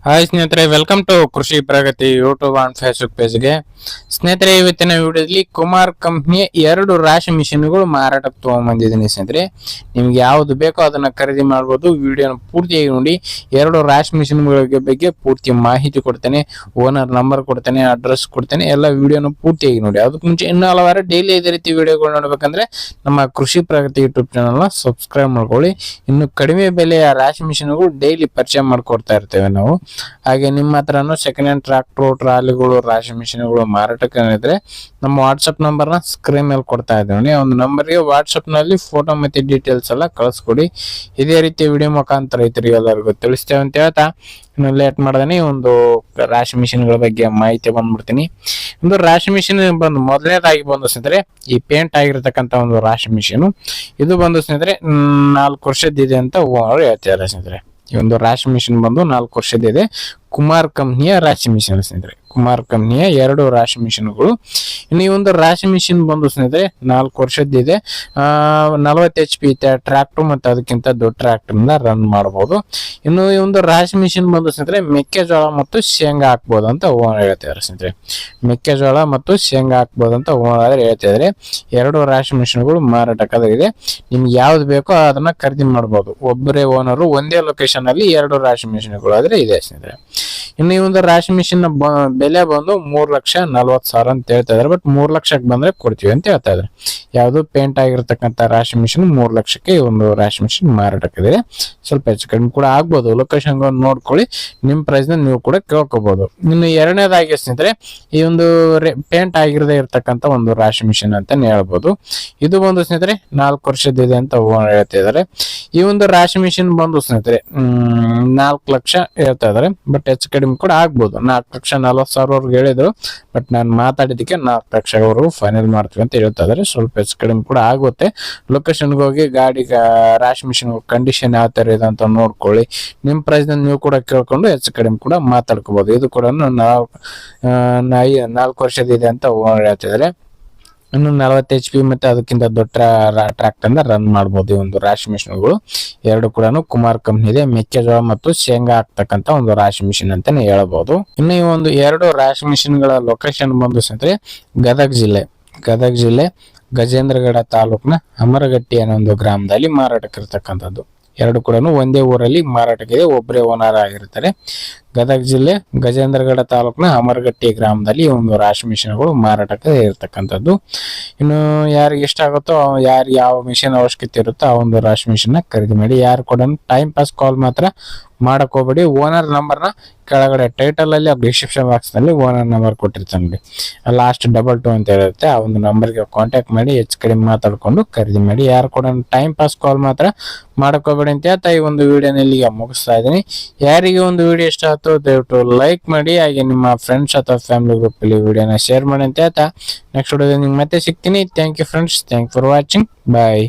Hi ಸ್ನೇಹಿತರೆ, welcome to ಕೃಷಿ ಪ್ರಗತಿ YouTube and Facebook ಪೇಜ್ಗೆ. ಸ್ನೇಹಿತರೆ, ಇವತ್ತಿನ ವಿಡಿಯೋದಲ್ಲಿ ಕುಮಾರ್ ಕಂಪ್ನಿಯ 2 ರಾಶಿ ಮಿಷಿನ್ಗಳು ಮಾರಾಟಕ್ಕೆ ತಗೊಂಡ್ಬಂದಿದ್ದೀನಿ. ಸ್ನೇಹಿತರೆ, ನಿಮ್ಗೆ ಯಾವ್ದು ಬೇಕೋ ಅದನ್ನ ಖರೀದಿ ಮಾಡಬಹುದು. ವಿಡಿಯೋನ ಪೂರ್ತಿಯಾಗಿ ನೋಡಿ. 2 ರಾಶಿ ಮಿಷಿನ್ಗಳ ಬಗ್ಗೆ ಪೂರ್ತಿ ಮಾಹಿತಿ ಕೊಡ್ತೇನೆ, ಓನರ್ ನಂಬರ್ ಕೊಡ್ತೇನೆ, ಅಡ್ರೆಸ್ ಕೊಡ್ತೇನೆ. ಎಲ್ಲ ವಿಡಿಯೋನ ಪೂರ್ತಿಯಾಗಿ ನೋಡಿ. ಅದಕ್ಕೆ ಮುಂಚೆ ಇನ್ನೂ ಹಲವಾರು ಡೈಲಿ ಇದೇ ರೀತಿ ವಿಡಿಯೋಗಳು ನೋಡ್ಬೇಕಂದ್ರೆ ನಮ್ಮ ಕೃಷಿ ಪ್ರಗತಿ ಯೂಟ್ಯೂಬ್ ಚಾನಲ್ನ ಸಬ್ಸ್ಕ್ರೈಬ್ ಮಾಡ್ಕೊಳ್ಳಿ. ಇನ್ನು ಕಡಿಮೆ ಬೆಲೆಯ ರಾಶಿ ಮಿಷಿನ್ಗಳು ಡೈಲಿ ಪರಿಚಯ ಮಾಡ್ಕೊಡ್ತಾ ಇರ್ತೇವೆ ನಾವು. ಹಾಗೆ ನಿಮ್ಮ ಹತ್ರನೂ ಸೆಕೆಂಡ್ ಹ್ಯಾಂಡ್ ಟ್ರಾಕ್ಟರ್, ಟ್ರಾಲಿಗಳು, ರಾಶಿ ಮಿಷಿನ್ಗಳು ಮಾರಾಟಕ್ಕೆ ಇದ್ರೆ ನಮ್ಮ ವಾಟ್ಸಪ್ ನಂಬರ್ನ ಸ್ಕ್ರೀನ್ ಮೇಲೆ ಕೊಡ್ತಾ ಇದ್ದೇವೆ. ಒಂದು ನಂಬರ್ಗೆ ವಾಟ್ಸಪ್ ನಲ್ಲಿ ಫೋಟೋ ಮತ್ತೆ ಡೀಟೇಲ್ಸ್ ಎಲ್ಲ ಕಳಿಸ್ಕೊಡಿ. ಇದೇ ರೀತಿ ವಿಡಿಯೋ ಮುಖಾಂತರ ರೈತರಿಗೆ ಎಲ್ಲರಿಗೂ ತಿಳಿಸ್ತೇವೆ ಅಂತ ಹೇಳ್ತಾ ಇನ್ನು ಲೇಟ್ ಮಾಡ್ದೇನೆ ಒಂದು ರಾಶಿ ಮಿಷಿನ್ಗಳ ಬಗ್ಗೆ ಮಾಹಿತಿ ಬಂದ್ಬಿಡ್ತೀನಿ. ಒಂದು ರಾಶಿ ಮಿಷಿನ್ ಬಂದು ಮೊದಲನೇದಾಗಿ ಬಂದು ಸ್ನೇಹಿತರೆ, ಈ ಪೇಂಟ್ ಆಗಿರತಕ್ಕಂತ ಒಂದು ರಾಶಿ ಮಿಷಿನ್ ಇದು ಬಂದು ಸ್ನೇಹಿತರೆ 4 ವರ್ಷದಿದೆ ಅಂತ ಹೇಳ್ತಿದ್ದಾರೆ ಸ್ನೇಹಿತರೆ. ಈ ಒಂದು ರಾಶಿ ಮಿಷಿನ್ ಬಂದು 4 ವರ್ಷದಿದೆ. ಕುಮಾರ್ ಕಂಪ್ನಿಯ ರಾಶಿ ಮಿಷಿನ್ ಸ್ನೇಹಿತರೆ, ಕುಮಾರ್ ಕಂಪ್ನಿಯ 2 ರಾಶಿ ಮಿಷಿನ್ಗಳು. ಇನ್ನು ಈ ಒಂದು ರಾಶಿ ಮಿಷಿನ್ ಬಂದು ಸ್ನೇಹಿತರೆ 4 ವರ್ಷದಿದೆ. 40 HP ಟ್ರಾಕ್ಟರ್ ಮತ್ತೆ ಅದಕ್ಕಿಂತ ದೊಡ್ಡ ಟ್ರಾಕ್ಟರ್ ಇಂದ ರನ್ ಮಾಡಬಹುದು. ಇನ್ನು ಈ ಒಂದು ರಾಶಿ ಮಿಷಿನ್ ಬಂದು ಸ್ನೇಹಿತರೆ ಮೆಕ್ಕೆಜೋಳ ಮತ್ತು ಶೇಂಗಾ ಹಾಕ್ಬೋದು ಅಂತ ಓನರ್ ಹೇಳ್ತಿದ್ದಾರೆ ಸ್ನೇಹಿತರೆ. ಮೆಕ್ಕೆಜೋಳ ಮತ್ತು ಶೇಂಗಾ ಹಾಕ್ಬೋದು ಅಂತ ಓನರ್ ಹೇಳ್ತಿದ್ದಾರೆ. 2 ರಾಶಿ ಮಿಷಿನ್ಗಳು ಮಾರಾಟಕ್ಕಾಗಿದೆ. ನಿಮ್ಗೆ ಯಾವ್ದು ಬೇಕೋ ಅದನ್ನ ಖರೀದಿ ಮಾಡಬಹುದು. ಒಬ್ಬರೇ ಓನರು ಒಂದೇ ಲೊಕೇಶನ್ ಅಲ್ಲಿ 2 ರಾಶಿ ಮಿಷಿನ್ಗಳು ಆದ್ರೆ ಇದೆ ಸ್ನೇಹಿತರೆ. ಇನ್ನು ಈ ಒಂದು ರಾಶಿ ಮಿಷಿನ್ ಬೆಲೆ ಬಂದು 3,40,000 ಅಂತ ಹೇಳ್ತಾ ಇದಾರೆ. ಬಟ್ 3 ಲಕ್ಷಕ್ಕೆ ಬಂದ್ರೆ ಕೊಡ್ತೀವಿ ಅಂತ ಹೇಳ್ತಾ ಇದಾರೆ. ಯಾವ್ದು ಪೇಂಟ್ ಆಗಿರ್ತಕ್ಕಂಥ ರಾಶಿ ಮಿಷಿನ್ 3 ಲಕ್ಷಕ್ಕೆ ಈ ಒಂದು ರಾಶಿ ಮಿಷಿನ್ ಮಾರಾಟಕ್ಕಿದೆ. ಸ್ವಲ್ಪ ಹೆಚ್ಚು ಕಡಿಮೆ ಕೂಡ ಆಗ್ಬೋದು. ಲೊಕೇಶನ್ ನೋಡ್ಕೊಳ್ಳಿ, ನಿಮ್ ಪ್ರೈಸ್ ನ ನೀವು ಕೂಡ ಕೇಳ್ಕೋಬಹುದು. ಇನ್ನು ಎರಡನೇದಾಗಿ ಸ್ನೇಹಿತರೆ, ಈ ಒಂದು ಪೇಂಟ್ ಆಗಿರದೇ ಇರ್ತಕ್ಕಂಥ ಒಂದು ರಾಶಿ ಮಿಷಿನ್ ಅಂತಾನೆ ಹೇಳ್ಬೋದು. ಇದು ಬಂದು ಸ್ನೇಹಿತರೆ 4 ವರ್ಷದಿದೆ ಅಂತ ಹೇಳ್ತಿದ್ದಾರೆ. ಈ ಒಂದು ರಾಶಿ ಮಿಷಿನ್ ಬಂದು ಸ್ನೇಹಿತರೆ 4 ಲಕ್ಷ ಹೇಳ್ತಾ ಇದಾರೆ. ಬಟ್ ಹೆಚ್ಚು ಕಡಿಮೆ ಕೂಡ ಆಗ್ಬೋದು. 4,40,000 ಹೇಳಿದ್ರು. ಬಟ್ ನಾನು ಮಾತಾಡಿದಕ್ಕೆ 4 ಲಕ್ಷವರೆಗೂ ಫೈನಲ್ ಮಾಡ್ತೀವಿ ಅಂತ ಹೇಳ್ತಾ ಇದಾರೆ. ಸ್ವಲ್ಪ ಹೆಚ್ಚು ಕಡಿಮೆ ಕೂಡ ಆಗುತ್ತೆ. ಲೊಕೇಶನ್ಗೆ ಹೋಗಿ ಗಾಡಿ ರಾಶಿ ಮಿಷಿನ್ ಕಂಡೀಷನ್ ಯಾವ ತರ ಇದೆ ಅಂತ ನೋಡ್ಕೊಳ್ಳಿ. ನಿಮ್ ಪ್ರೈಸ್ ನೀವು ಕೂಡ ಕೇಳ್ಕೊಂಡು ಹೆಚ್ಚು ಕಡಿಮೆ ಕೂಡ ಮಾತಾಡ್ಕೋಬಹುದು. ಇದು ಕೂಡ 4 ವರ್ಷದಿದೆ ಅಂತ ಹೇಳ್ತಿದ್ದಾರೆ. ಇನ್ನು 40 HP ಮತ್ತೆ ಅದಕ್ಕಿಂತ ದೊಡ್ಡ ಟ್ರಾಕ್ಟರ್ ರನ್ ಮಾಡಬಹುದು. ಈ ಒಂದು ರಾಶಿ ಮಿಷಿನ್ಗಳು 2 ಕೂಡ ಕುಮಾರ್ ಕಂಪ್ನಿ ಇದೆ. ಮೆಕ್ಕೆಜೋಳ ಮತ್ತು ಶೇಂಗಾ ಹಾಕ್ತಕ್ಕಂತ ಒಂದು ರಾಶಿ ಮಿಷಿನ್ ಅಂತಾನೆ ಹೇಳ್ಬಹುದು. ಇನ್ನು ಈ ಒಂದು 2 ರಾಶಿ ಮಿಷಿನ್ ಗಳ ಲೊಕೇಶನ್ ಬಂದು ಸ್ನೇಹಿತರೆ ಗದಗ ಜಿಲ್ಲೆ ಗಜೇಂದ್ರಗಡ ತಾಲೂಕಿನ ಅಮರಗಟ್ಟಿ ಅನ್ನೋ ಒಂದು ಗ್ರಾಮದಲ್ಲಿ ಮಾರಾಟಕ್ಕಿರ್ತಕ್ಕಂಥದ್ದು. 2 ಕೂಡ ಒಂದೇ ಊರಲ್ಲಿ ಮಾರಾಟಕ್ಕಿದೆ. ಒಬ್ಬರೇ ಓನರ್ ಆಗಿರ್ತಾರೆ. ಗದಗ ಜಿಲ್ಲೆ ಗಜೇಂದ್ರಗಡ ತಾಲೂಕಿನ ಅಮರಗಟ್ಟಿ ಗ್ರಾಮದಲ್ಲಿ ಒಂದು ರಾಶಿ ಮಿಷಿನ್ಗಳು ಮಾರಾಟಕ್ಕೆ ಇರ್ತಕ್ಕಂಥದ್ದು. ಇನ್ನು ಯಾರಿಗೆ ಇಷ್ಟ ಆಗುತ್ತೋ, ಯಾರು ಯಾವ ಮಿಷಿನ್ ಅವಶ್ಯಕತೆ ಇರುತ್ತೋ ಆ ಒಂದು ರಾಶಿ ಮಿಷಿನ್ ನ ಖರೀದಿ ಮಾಡಿ. ಯಾರು ಕೂಡ ಟೈಮ್ ಪಾಸ್ ಕಾಲ್ ಮಾತ್ರ ಮಾಡಕ್ ಹೋಗ್ಬೇಡಿ. ಓನರ್ ನಂಬರ್ನ ಕೆಳಗಡೆ ಟೈಟಲ್ ಅಲ್ಲಿ ಡಿಸ್ಕ್ರಿಪ್ಷನ್ ಬಾಕ್ಸ್ ನಲ್ಲಿ ಓನರ್ ನಂಬರ್ ಕೊಟ್ಟಿರ್ತಾನೆ. ಲಾಸ್ಟ್ 22 ಅಂತ ಇರುತ್ತೆ. ಆ ಒಂದು ನಂಬರ್ಗೆ ಕಾಂಟ್ಯಾಕ್ಟ್ ಮಾಡಿ ಹೆಚ್ಚು ಕಡಿಮೆ ಮಾತಾಡ್ಕೊಂಡು ಖರೀದಿ ಮಾಡಿ. ಯಾರು ಕೂಡ ಟೈಮ್ ಪಾಸ್ ಕಾಲ್ ಮಾತ್ರ ಮಾಡಕ್ ಹೋಗ್ಬೇಡಿ ಅಂತ ಹೇಳ್ತಾ ಈ ಒಂದು ವಿಡಿಯೋನ ಇಲ್ಲಿಗೆ ಮುಗಿಸ್ತಾ ಇದ್ದೀನಿ. ಯಾರಿಗೆ ಒಂದು ವಿಡಿಯೋ ಇಷ್ಟ ಆಯ್ತು ದಯವಿಟ್ಟು ಲೈಕ್ ಮಾಡಿ. ಹಾಗೆ ನಿಮ್ಮ ಫ್ರೆಂಡ್ಸ್ ಅಥವಾ ಫ್ಯಾಮಿಲಿ ಗ್ರೂಪ್ ಅಲ್ಲಿ ವಿಡಿಯೋನ ಶೇರ್ ಮಾಡಿ ಅಂತ ಹೇಳ್ತಾ ನೆಕ್ಸ್ಟ್ ವಿಡಿಯೋದಲ್ಲಿ ನಿಮ್ಗೆ ಮತ್ತೆ ಸಿಗ್ತೀನಿ. Thank you friends, thank for watching. Bye.